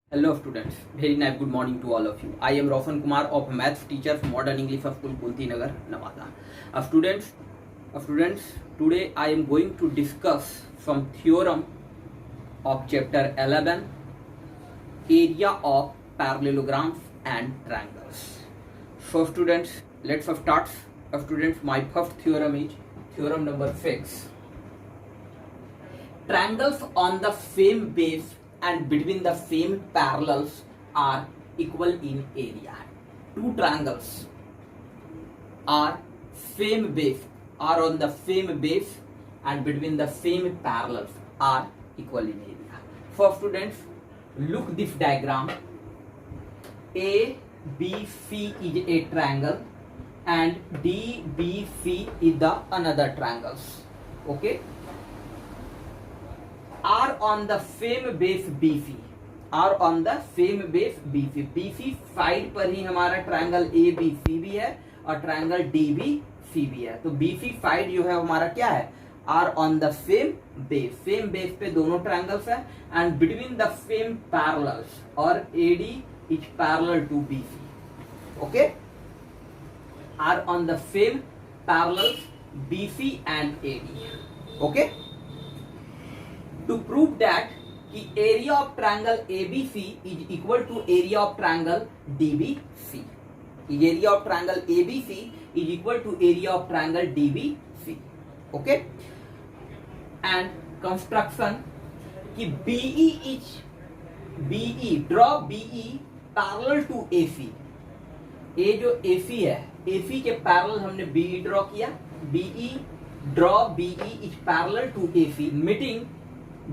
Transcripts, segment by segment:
Hello students, very nice good morning to all of you. I am Roshan Kumar of Maths Teacher Modern English School Kunti Nagar, Nevada. Students, today I am going to discuss some theorem of chapter 11, area of parallelograms and triangles. So students, let's start. Students, my first theorem is theorem number 6. Triangles on the same base and between the same parallels are equal in area. Two triangles are on the same base and between the same parallels are equal in area. For students, look this diagram. ABC is a triangle and DBC is the another triangles. Okay. are on the same base BC, BC side पर ही हमारा triangle ABC भी है और triangle DBC भी है. तो BC side जो है हमारा क्या है, are on the same base पे दोनों ट्रायंगल्स है and between the same parallels और AD is parallel to BC. Okay, are on the same parallels BC and AD. Okay, to prove that कि area of triangle ABC is equal to area of triangle DBC. Area of triangle ABC is equal to area of triangle DBC. Okay? And construction कि draw BE parallel to AC. ये जो AC है, AC के parallel हमने BE draw किया. draw BE is parallel to AC, meeting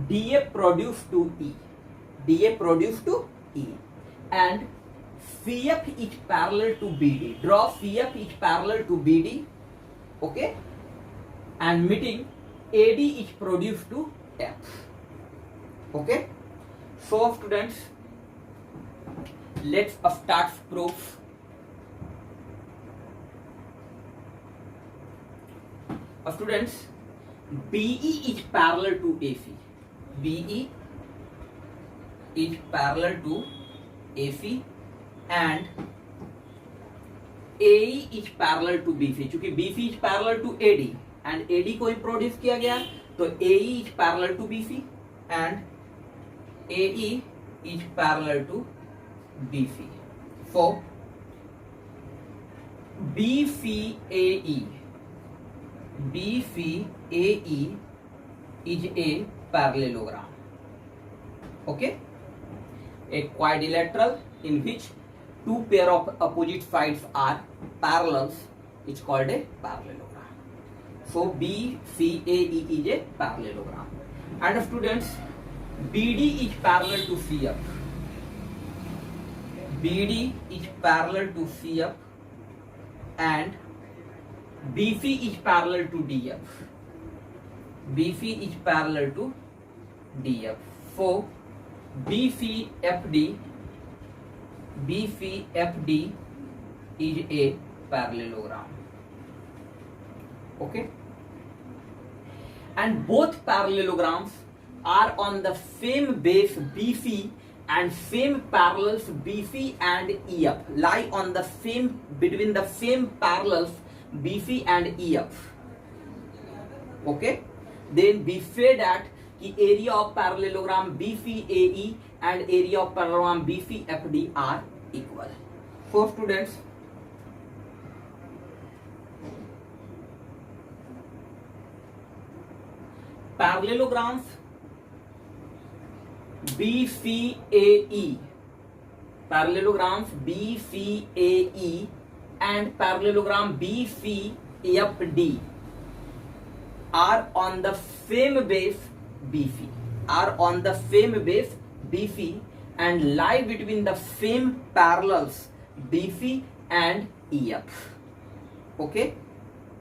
DA produced to E and CF is parallel to BD. Draw CF is parallel to BD. Okay, and meeting AD is produced to F. Okay, so students, let's start proof. Students, BE is parallel to AC. BE is parallel to AC and AE is parallel to BC. चूंकि BC is parallel to AD and AD को ही produce किया गया तो AE is parallel to BC and AE is parallel to BC. So BCAE is a parallelogram. Okay, a quadrilateral in which two pair of opposite sides are parallels is called a parallelogram. So BCAE is a parallelogram. And students, BD is parallel to CF. BD is parallel to CF and BC is parallel to DF. BC is parallel to DF. So BCFD is a parallelogram. Okay, and both parallelograms are on the same base BC and same parallels BC and EF lie on the same between the same parallels BC and EF. Okay, then we say that the area of parallelogram BCAE and area of parallelogram BCFD are equal. So students, parallelograms BCAE and parallelogram BCFD are on the same base BC and lie between the same parallels BC and EF. Okay,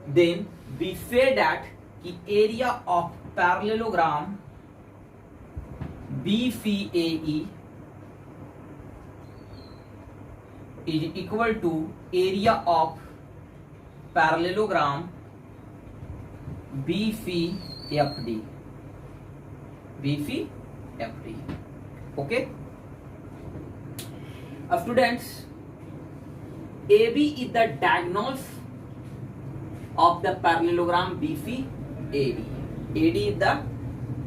then we say that the area of parallelogram BCAE is equal to area of parallelogram BCFD. Okay, Students, AB is the diagonals of the parallelogram BC AD. AD is the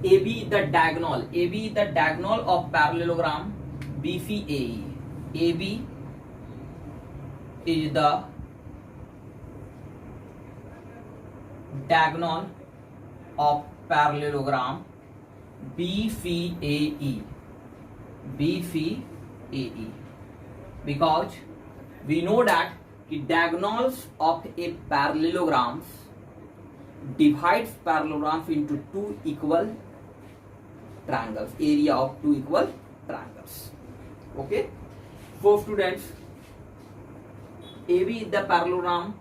AB is the diagonal. AB is the diagonal of parallelogram BC AE. AB is the diagonal of parallelogram BCAE. BCAE, because we know that the diagonals of a parallelogram divides parallelograms into two equal triangles, area of two equal triangles. Okay, so students, AB is the parallelogram,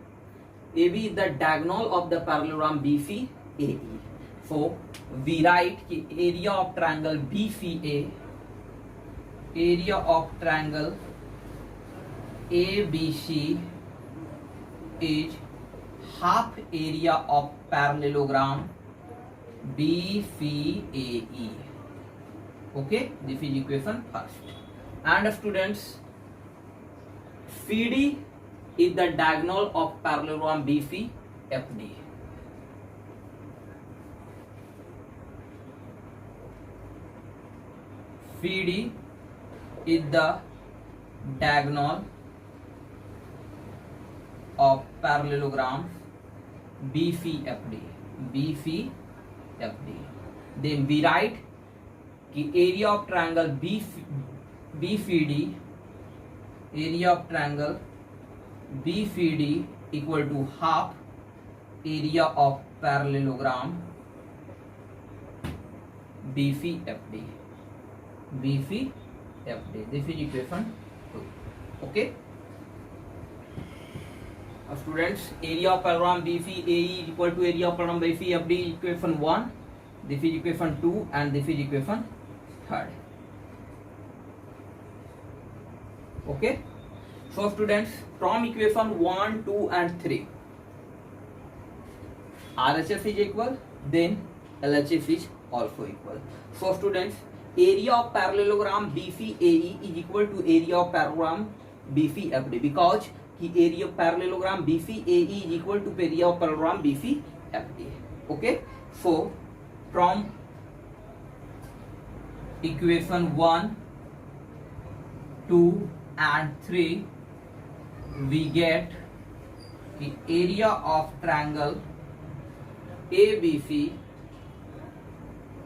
AB is the diagonal of the parallelogram BCAE. So we write the area of triangle BCA, area of triangle ABC is half area of parallelogram BCAE. Okay, this is equation first. And students, CD is the diagonal of parallelogram BCFD. CD is the diagonal of parallelogram BCFD. BCFD. Then we write the area of triangle BCD, area of triangle BCD equal to half area of parallelogram BCFD. BCFD. This is equation 2. Okay. Students, area of parallelogram BCAE is equal to area of parallelogram BCFD, equation 1. This is equation 2 and this is equation 3. Okay. So students, from equation 1, 2 and 3, RHS is equal, then LHS is also equal. So students, area of parallelogram BCAE is equal to area of parallelogram BCFD, because the area of parallelogram BCAE is equal to area of parallelogram BCFD. Okay, so from equation 1, 2 and 3 we get the area of triangle ABC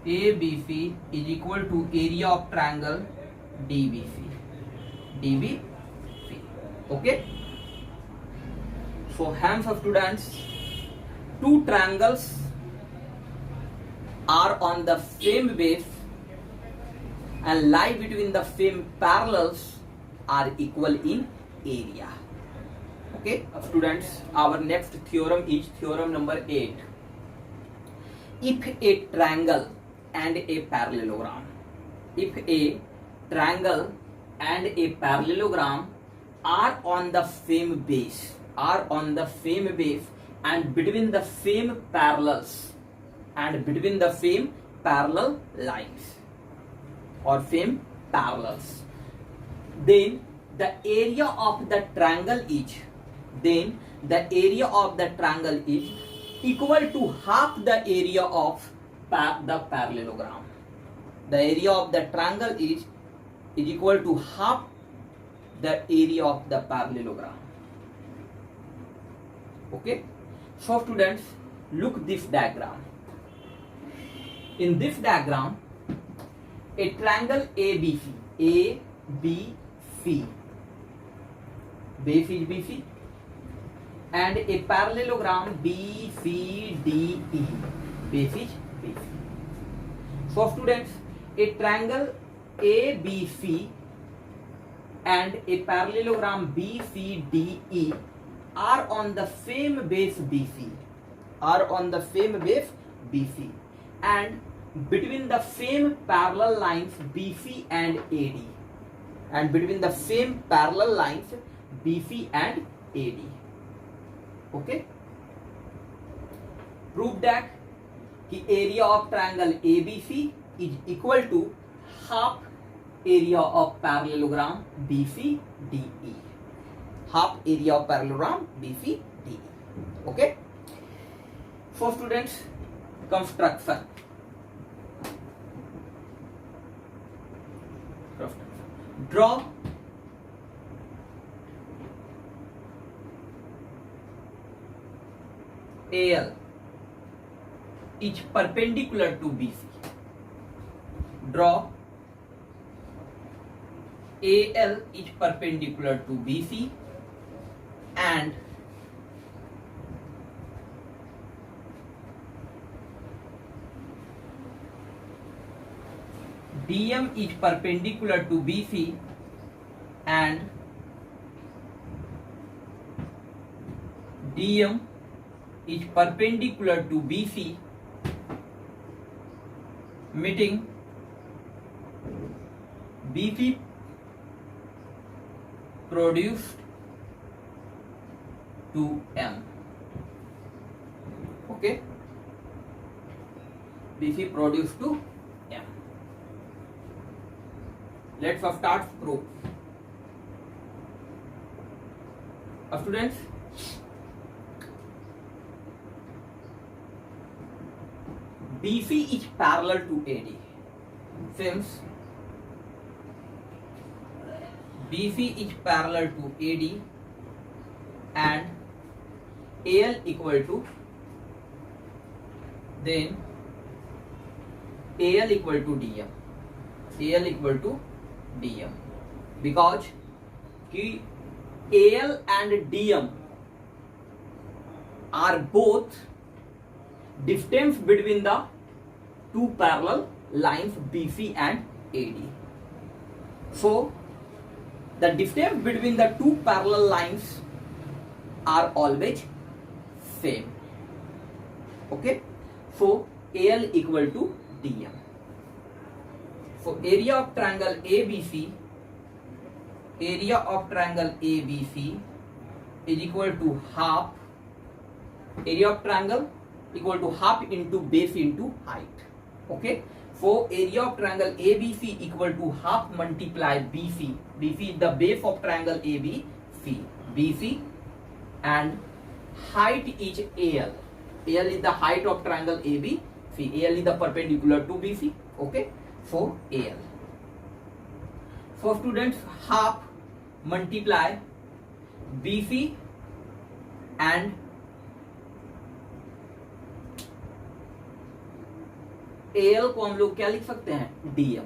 is equal to area of triangle DBC. Okay, so hence students, two triangles are on the same base and lie between the same parallels are equal in area. Okay, students, our next theorem is theorem number 8. If a triangle and a parallelogram, if a triangle and a parallelogram are on the same base, and between the same parallels and between the same parallel lines or same parallels, then the area of the triangle is equal to half the area of the parallelogram. The area of the triangle is equal to half the area of the parallelogram. Okay, so students, look this diagram. In this diagram, a triangle ABC, base is BC, and a parallelogram BCDE, base is BC. So students, a triangle ABC and a parallelogram BCDE are on the same base BC, and between the same parallel lines BC and AD, Okay, prove that the area of triangle ABC is equal to half area of parallelogram BCDE. Half area of parallelogram BCDE. Okay. So students, construction. Draw AL is perpendicular to BC. Draw AL is perpendicular to BC and DM is perpendicular to BC and DM is perpendicular to BC, meeting BC produced to M. Okay, BC produced to M. Let's first start proof. Students, BC is parallel to AD. Since BC is parallel to AD and AL equal to, then AL equal to DM. AL equal to DM because कि AL and DM are both distance between the two parallel lines BC and AD. So the distance between the two parallel lines are always same. Okay, so AL equal to DM. So area of triangle ABC, area of triangle ABC is equal to half, area of triangle equal to half into base into height. Okay, so area of triangle ABC equal to half multiply BC. BC is the base of triangle ABC. BC and height is AL. AL is the height of triangle ABC. AL is the perpendicular to BC. Okay, so AL. So students, half multiply BC and AL को हम लोग क्या लिख सकते हैं? DM.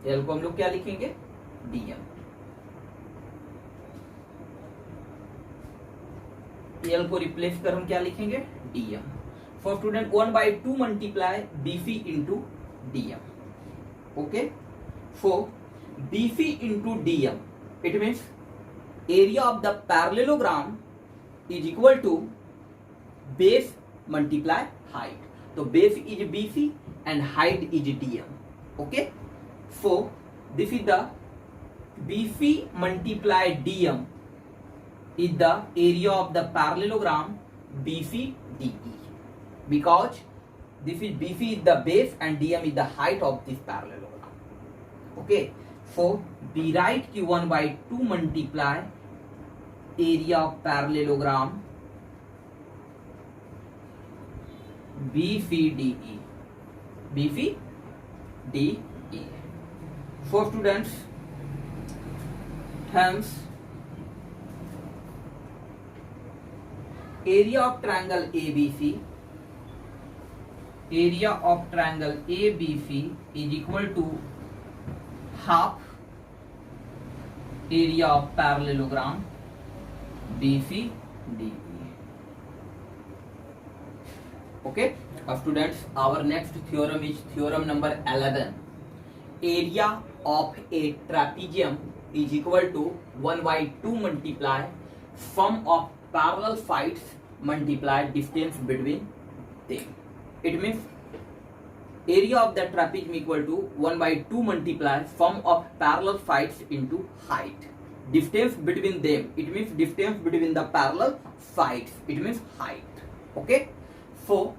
AL को हम लोग क्या लिखेंगे? DM. AL को रिप्लेस कर हम क्या लिखेंगे? DM. For student 1/2 multiply BC into DM. Okay. So BC into DM, it means area of the parallelogram is equal to base multiply height. So base is BC and height is DM. Okay, so this is the BC multiply DM is the area of the parallelogram BCDE, because this is BC is the base and DM is the height of this parallelogram. Okay, so we write कि 1/2 multiply area of parallelogram BCDE. BCDE. So students, hence area of triangle ABC, area of triangle ABC is equal to half area of parallelogram BCDE. Okay, students, our next theorem is theorem number 11. Area of a trapezium is equal to 1/2 multiply sum of parallel sides multiply distance between them. It means area of the trapezium equal to 1/2 multiply sum of parallel sides into height. Distance between them, it means distance between the parallel sides, it means height. Okay, so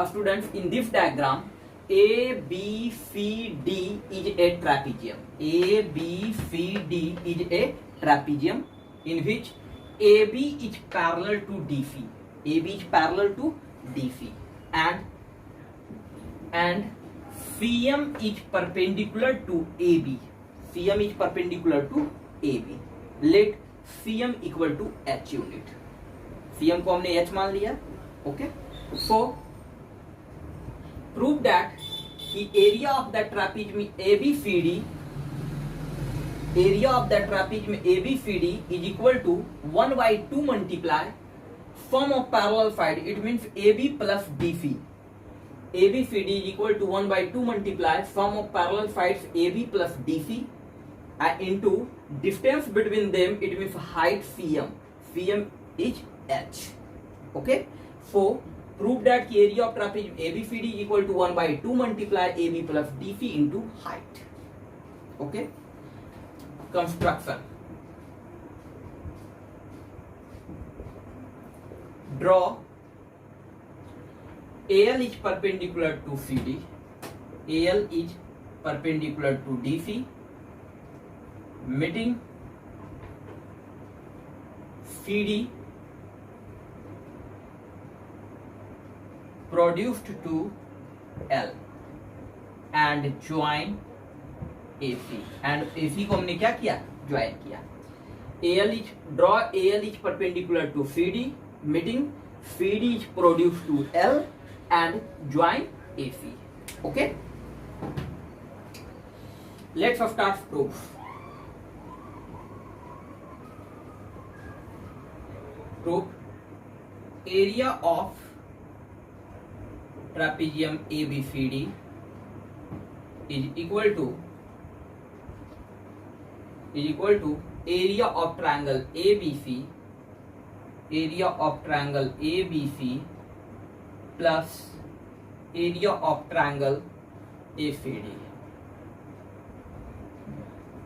students, in this diagram ABCD is a trapezium. ABCD is a trapezium in which AB is parallel to DC. AB is parallel to DC and CM is perpendicular to AB. CM is perpendicular to AB. Let CM equal to H unit. CM को हमने H मान लिया. Okay. So prove that the area of that trapezium ABCD, area of that trapezium ABCD is equal to 1 by 2 multiply sum of parallel side. It means AB plus DC. ABCD is equal to 1 by 2 multiply sum of parallel sides AB plus DC into distance between them. It means height CM. CM is H. Okay. So prove that the area of trapezium ABCD is equal to 1 by 2 multiply AB plus DC into height. Okay. Construction. Draw AL is perpendicular to CD. AL is perpendicular to DC. Meeting CD produced to L and join AC. And AC को हमने क्या किया? Join किया. Draw AL is perpendicular to CD. Meeting CD is produced to L and join AC. Okay. Let's start proof. Proof. Area of trapezium ABCD is equal to area of triangle ABC, area of triangle ABC plus area of triangle ACD.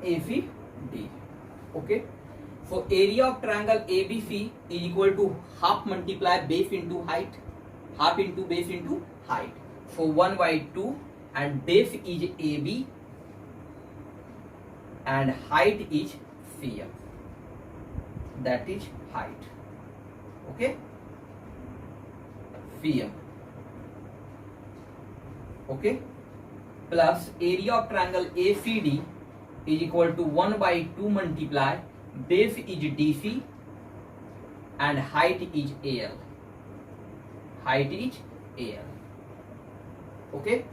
ACD. Okay. So area of triangle ABC is equal to half multiply base into height, half into base into height. So 1 by 2 and base is AB and height is CM. That is height. Okay. CM. Okay. Plus area of triangle ACD is equal to 1 by 2 multiply base is DC and height is AL. Height is AL. Okay.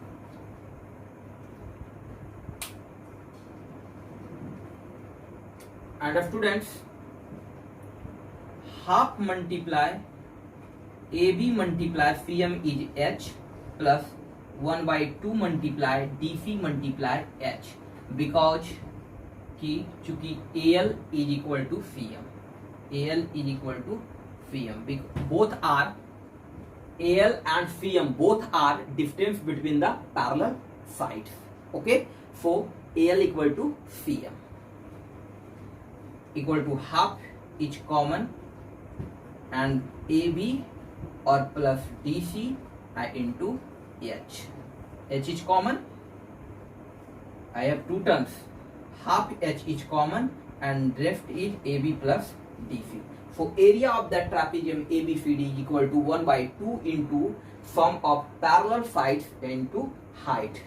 And students, half multiply AB multiply CM is H plus 1 by 2 multiply DC multiply H, because कि चूंकि AL is equal to CM, AL is equal to CM. Both are AL and CM both are distance between the parallel sides. Okay, so AL equal to CM equal to half each common and AB or plus DC into H. H is common. I have two terms. Half H is common and rest is AB plus DC. So area of that trapezium ABCD is equal to 1 by 2 into sum of parallel sides into height.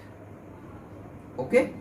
Okay.